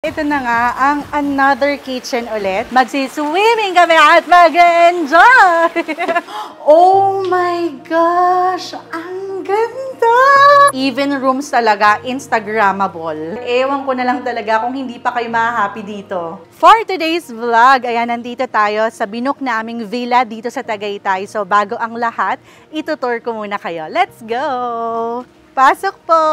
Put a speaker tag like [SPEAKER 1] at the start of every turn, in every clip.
[SPEAKER 1] Ito na nga ang another kitchen ulit. Magsiswimming kami at mag-enjoy! Oh my gosh! Ang ganda! Even rooms talaga, Instagrammable. Ewan ko na lang talaga kung hindi pa kayo ma-happy dito. For today's vlog, ayan, nandito tayo sa binook naming villa dito sa Tagaytay. So bago ang lahat, itutour ko muna kayo. Let's go! Pasok po!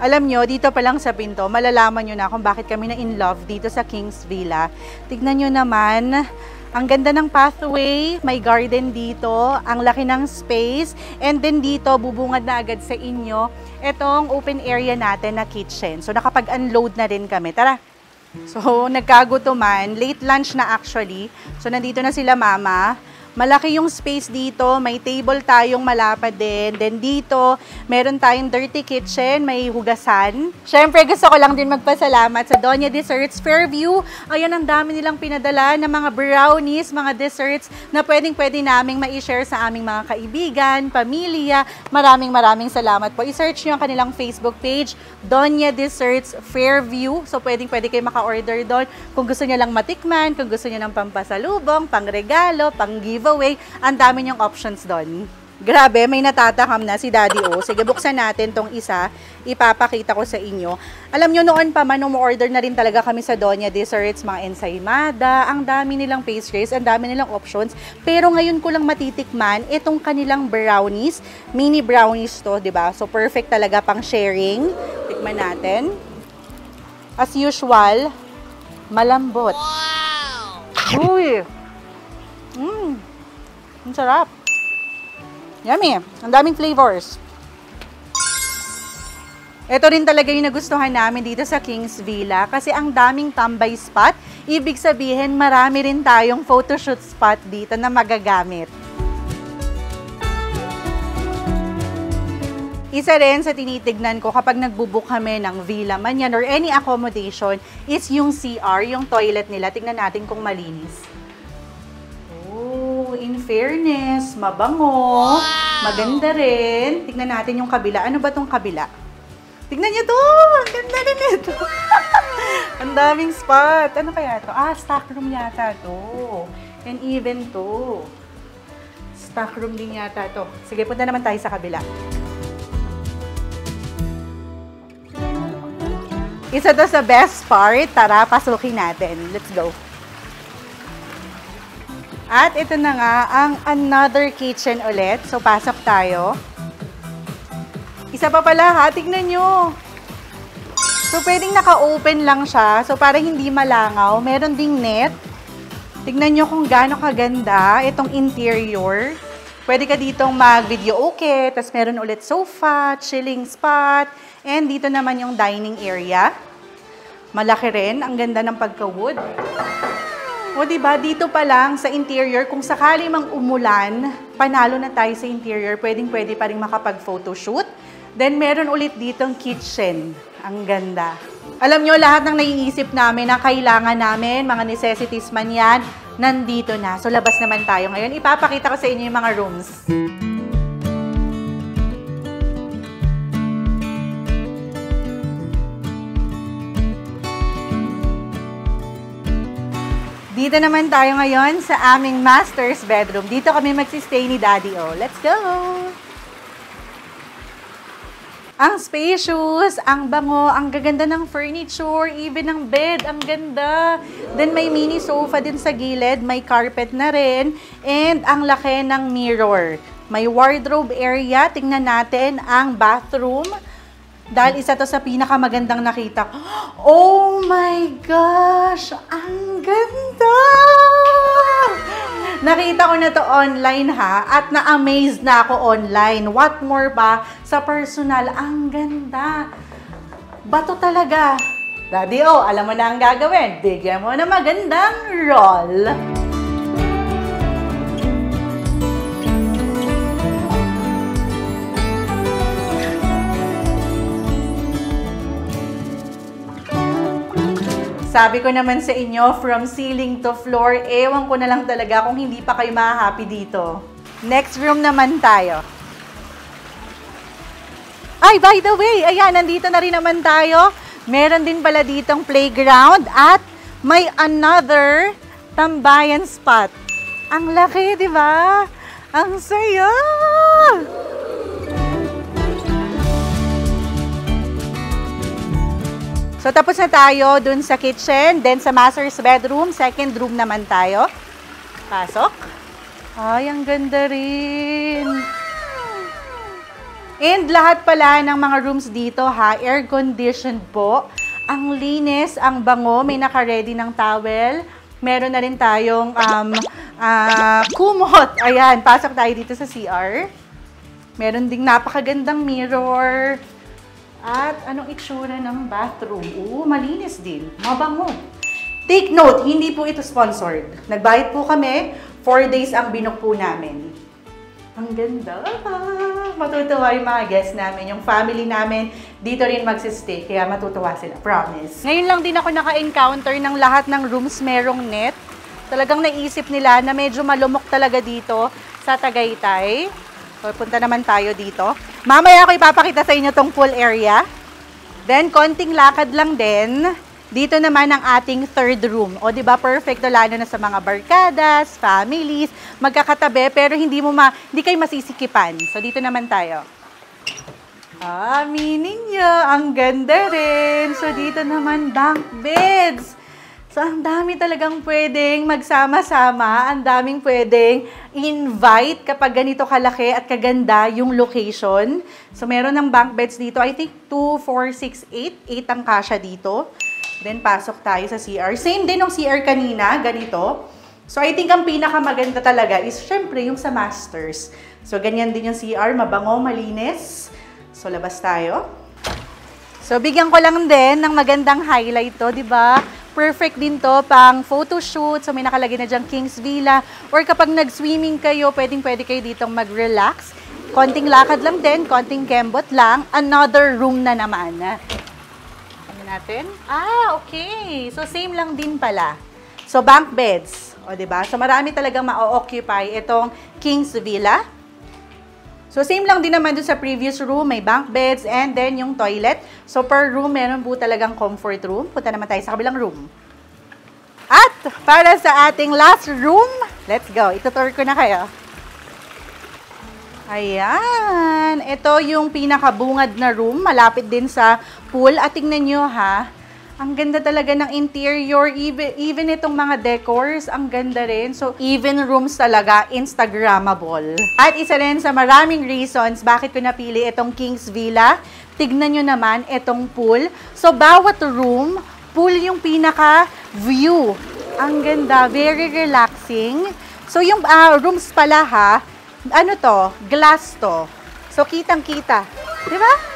[SPEAKER 1] Alam nyo, dito pa lang sa pinto, malalaman nyo na kung bakit kami na in love dito sa King's Villa. Tignan nyo naman, ang ganda ng pathway, may garden dito, ang laki ng space, and then dito, bubungad na agad sa inyo itong open area natin na kitchen. So, nakapag-unload na rin kami. Tara! So, nagkagutuman, late lunch na actually. So, nandito na sila mama. Malaki yung space dito, may table tayong malapad din. Then dito, meron tayong dirty kitchen, may hugasan. Syempre, gusto ko lang din magpasalamat sa Doña Desserts Fairview. Ayan, ang dami nilang pinadala ng mga brownies, mga desserts na pwedeng-pwede naming ma-share sa aming mga kaibigan, pamilya. Maraming salamat po. I-search nyo ang kanilang Facebook page, Doña Desserts Fairview. So, pwedeng-pwede kayo maka-order doon. Kung gusto nyo lang matikman, kung gusto nyo ng pampasalubong, pangregalo, pang-giveaway, ang dami niyong options doon. Grabe, may natatakam na si Daddy O. Sige, buksan natin tong isa. Ipapakita ko sa inyo. Alam nyo, noon pa man, order na rin talaga kami sa Doña Desserts, mga ensaymada. Ang dami nilang pastries, ang dami nilang options. Pero ngayon ko lang matitikman itong kanilang brownies. Mini brownies to, diba? So, perfect talaga pang sharing. Tikman natin. As usual, malambot. Wow! Uy! Ang sarap. Yummy. Ang daming flavors. Ito rin talaga yung nagustuhan namin dito sa King's Villa kasi ang daming tambay spot. Ibig sabihin, marami rin tayong photoshoot spot dito na magagamit. Isa rin sa tinitignan ko kapag nagbubook kami ng villa man yan or any accommodation is yung CR, yung toilet nila. Tignan natin kung malinis. In fairness, mabango, maganda rin. Tignan natin yung kabila. Ano ba tong kabila? Tignan nyo to! Ang ganda rin ito. Ang daming spot. Ano kaya to? Stock room yata to. And even to. Stock room din yata to. Sige, punta naman tayo sa kabila. Isa to sa best part. Tara, pasukin natin. Let's go. At ito na nga ang another kitchen ulit. So, pasok tayo. Isa pa pala ha, tignan nyo. So, pwedeng naka-open lang siya. So, para hindi malangaw. Meron ding net. Tignan nyo kung gaano kaganda itong interior. Pwede ka ditong mag-video okay. Tapos meron ulit sofa, chilling spot. And dito naman yung dining area. Malaki rin. Ang ganda ng pagka-wood. O diba, dito pa lang sa interior, kung sakali mang umulan, panalo na tayo sa interior, pwedeng-pwede pa rin makapag-photoshoot. Then, meron ulit ditong kitchen. Ang ganda. Alam nyo, lahat ng naiisip namin na kailangan namin, mga necessities man yan, nandito na. So, labas naman tayo ngayon. Ipapakita ko sa inyo yung mga rooms. Dito naman tayo ngayon sa aming master's bedroom. Dito kami magsistay ni Daddy O. Let's go! Ang spacious, ang bango, ang gaganda ng furniture, even ng bed, ang ganda. Then may mini sofa din sa gilid, may carpet na rin, and ang laki ng mirror. May wardrobe area, tingnan natin ang bathroom. Dahil isa to sa pinakamagandang nakita ko. Oh my gosh! Ang ganda! Nakita ko na to online ha, at na-amaze na ako online. What more pa sa personal? Ang ganda! Bato talaga. Daddy O, alam mo na ang gagawin. Bigyan mo na magandang roll. Sabi ko naman sa inyo, from ceiling to floor, ewan ko na lang talaga kung hindi pa kayo ma-happy dito. Next room naman tayo. Ay, by the way, ayan, nandito na rin naman tayo. Meron din pala ditong playground at may another tambayan spot. Ang laki, di ba? Ang saya! So, tapos na tayo dun sa kitchen, then sa master's bedroom, second room naman tayo. Pasok. Ay, ang ganda rin. And lahat pala ng mga rooms dito, ha, air-conditioned po. Ang linis, ang bango, may naka-ready ng towel. Meron na rin tayong kumot. Ayan, pasok tayo dito sa CR. Meron ding napakagandang mirror. At anong itsura ng bathroom? Malinis din. Mabango. Take note, hindi po ito sponsored. Nagbayad po kami. 4 days ang binook po namin. Ang ganda. Matutuwa yung mga guests namin. Yung family namin, dito rin magsistay. Kaya matutuwa sila. Promise. Ngayon lang din ako naka-encounter ng lahat ng rooms merong net. Talagang naisip nila na medyo malumok talaga dito sa Tagaytay. So, punta naman tayo dito. Mamaya ako ipapakita sa inyo tong pool area. Then, konting lakad lang din. Dito naman ang ating third room. O, di ba perfecto lalo na sa mga barkadas, families, magkakatabi, pero hindi kayo masisikipan. So, dito naman tayo. Meaning nyo, ang ganda rin. So, dito naman bunk beds. So, ang dami talagang pwedeng magsama-sama, ang daming pwedeng invite kapag ganito kalaki at kaganda yung location. So, meron ng bunk beds dito. I think 2, 4, 6, 8. 8 ang kasya dito. Then, pasok tayo sa CR. Same din ng CR kanina, ganito. So, I think ang pinakamaganda talaga is, syempre, yung sa masters. So, ganyan din yung CR. Mabango, malinis. So, labas tayo. So, bigyan ko lang din ng magandang highlight to, di ba? Perfect din to pang photoshoot. So, may nakalagay na dyan Kings Villa. Or kapag nag-swimming kayo, pwedeng-pwede kayo ditong mag-relax. Konting lakad lang din, konting kembot lang. Another room na naman. Ano natin? Okay. So, same lang din pala. So, bunk beds. O, diba? So, marami talagang ma-occupy itong Kings Villa. So, same lang din naman dun sa previous room. May bunk beds and then yung toilet. So, per room, meron po talagang comfort room. Punta naman tayo sa kabilang room. At, para sa ating last room, let's go. Itutour ko na kayo. Ayan. Ito yung pinakabungad na room. Malapit din sa pool. At tingnan nyo, ha. Ang ganda talaga ng interior, even itong mga decors, ang ganda rin. So, even rooms talaga, Instagrammable. At isa rin sa maraming reasons bakit ko napili itong Kings Villa. Tignan nyo naman itong pool. So, bawat room, pool yung pinaka-view. Ang ganda, very relaxing. So, yung rooms pala ha, ano to, glass to. So, kitang-kita. Diba?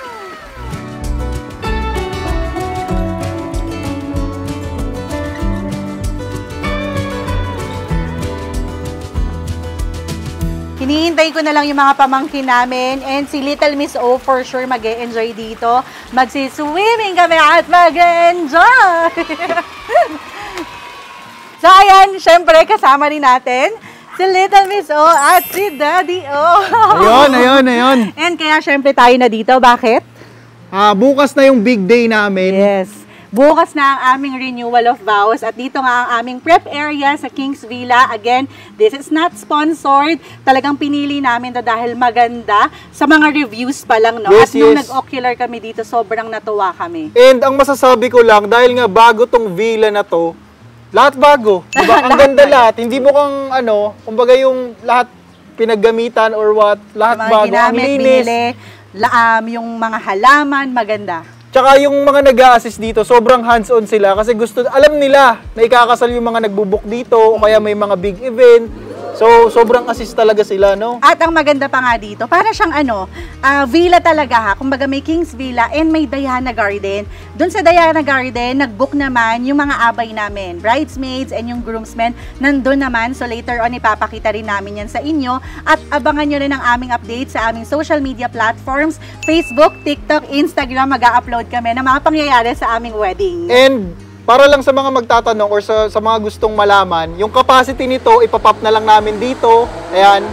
[SPEAKER 1] Hinihintay ko na lang yung mga pamangkin namin and si Little Miss O for sure mag-e-enjoy dito. Magsi-swimming kami at mag-e-enjoy! So ayan, syempre kasama rin natin si Little Miss O at si Daddy O. Ayun. And kaya syempre tayo na dito. Bakit?
[SPEAKER 2] Bukas na yung big day namin.
[SPEAKER 1] Yes. Bukas na ang aming renewal of vows at dito nga ang aming prep area sa Kings Villa. Again, this is not sponsored. Talagang pinili namin to dahil maganda sa mga reviews pa lang, no?
[SPEAKER 2] Yes,
[SPEAKER 1] at nung nag-ocular kami dito, sobrang natuwa kami.
[SPEAKER 2] And ang masasabi ko lang, dahil nga bago tong villa na to, lahat bago. Diba? Ang ganda lahat. Hindi mo kang kumbaga yung lahat pinaggamitan or what, lahat bago. Ang linis.
[SPEAKER 1] Yung mga halaman, maganda.
[SPEAKER 2] Tsaka yung mga nag-a-assist dito, sobrang hands-on sila kasi alam nila na ikakasal yung mga nagbubuk dito o kaya may mga big event. So, sobrang assist talaga sila, no?
[SPEAKER 1] At ang maganda pa nga dito, para siyang villa talaga ha. Kumbaga may Kings Villa and may Diana Garden. Doon sa Diana Garden, nag-book naman yung mga abay namin, bridesmaids and yung groomsmen. Nandun naman, so later on ipapakita rin namin yan sa inyo. At abangan nyo rin ang aming update sa aming social media platforms, Facebook, TikTok, Instagram. Mag-a-upload kami ng mga pangyayari sa aming wedding.
[SPEAKER 2] And para lang sa mga magtatanong or sa mga gustong malaman, yung capacity nito, ipapop na lang namin dito. Ayan.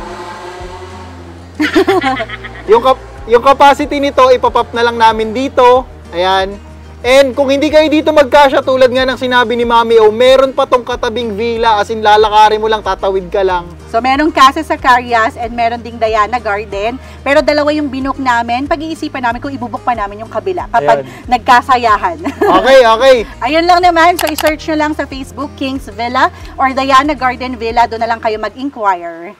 [SPEAKER 2] yung capacity nito, ipapop na lang namin dito. Ayan. And kung hindi kayo dito magkasya, tulad nga ng sinabi ni Mami O, meron pa tong katabing villa, as in lalakarin mo lang, tatawid ka lang.
[SPEAKER 1] So, merong Casa Zacarias and meron ding Diana Garden. Pero dalawa yung binook namin. Pag-iisipan namin kung ibubuk pa namin yung kabila kapag nagkasayahan.
[SPEAKER 2] Okay, okay.
[SPEAKER 1] Ayun lang naman. So, i-search nyo lang sa Facebook, Kings Villa or Diana Garden Villa. Doon na lang kayo mag-inquire.